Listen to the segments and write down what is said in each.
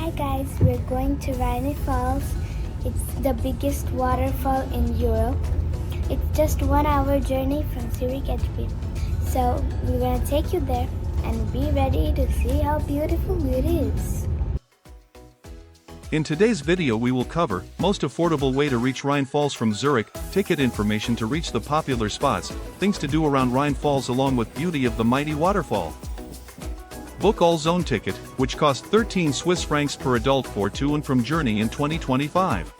Hi guys, we're going to Rhine Falls. It's the biggest waterfall in Europe. It's just 1 hour journey from Zurich at Wien. So we're gonna take you there and be ready to see how beautiful it is. In today's video we will cover most affordable way to reach Rhine Falls from Zurich, ticket information to reach the popular spots, things to do around Rhine Falls along with beauty of the mighty waterfall. Book all zone ticket, which cost 13 Swiss francs per adult for to and from journey in 2025.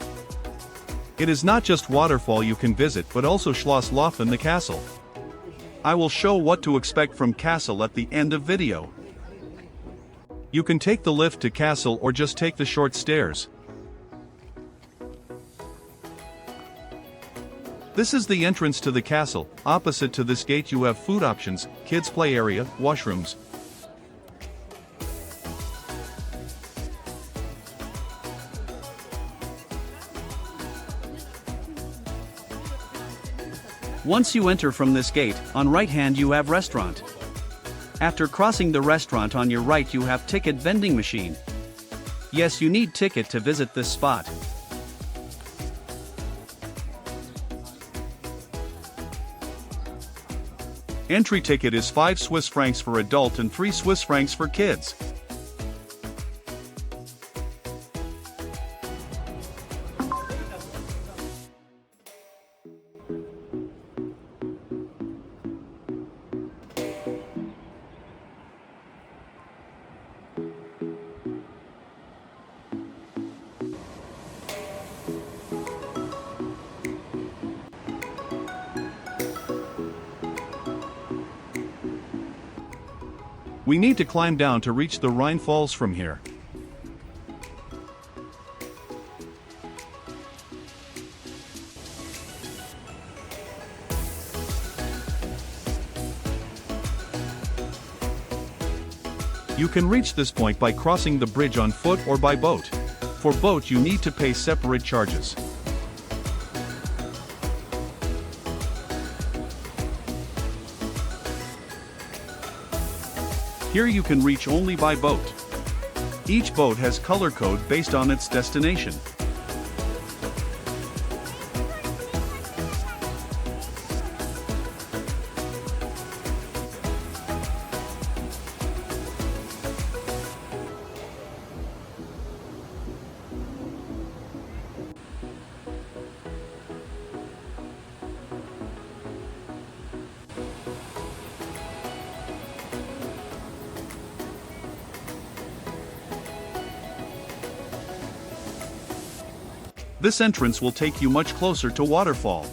It is not just waterfall you can visit but also Schloss Laufen the castle. I will show what to expect from castle at the end of video. You can take the lift to castle or just take the short stairs. This is the entrance to the castle. Opposite to this gate you have food options, kids play area, washrooms. Once you enter from this gate, on right hand you have restaurant. After crossing the restaurant on your right you have ticket vending machine. Yes, you need ticket to visit this spot. Entry ticket is 5 Swiss francs for adult and 3 Swiss francs for kids. We need to climb down to reach the Rhine Falls from here. You can reach this point by crossing the bridge on foot or by boat. For boat you need to pay separate charges. Here you can reach only by boat. Each boat has color code based on its destination. This entrance will take you much closer to Waterfall.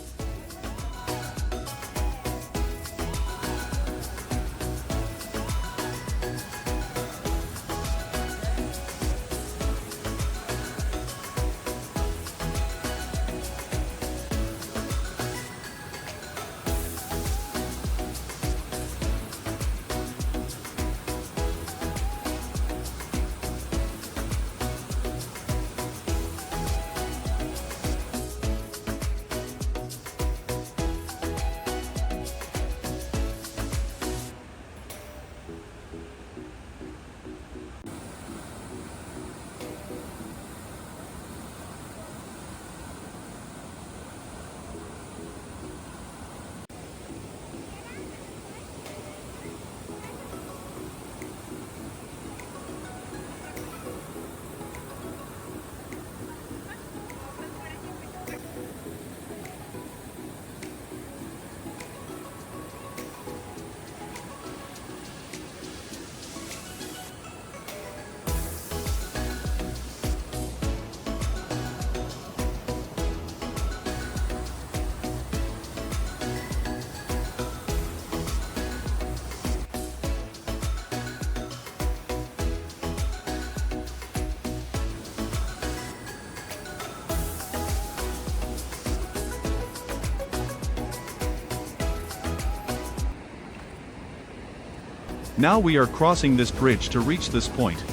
Now we are crossing this bridge to reach this point.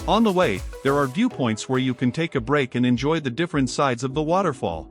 On the way, there are viewpoints where you can take a break and enjoy the different sides of the waterfall.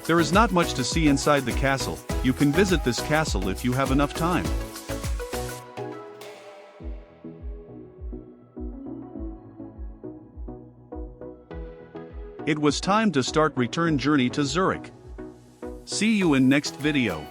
There is not much to see inside the castle. You can visit this castle if you have enough time. It was time to start return journey to Zurich. See you in next video.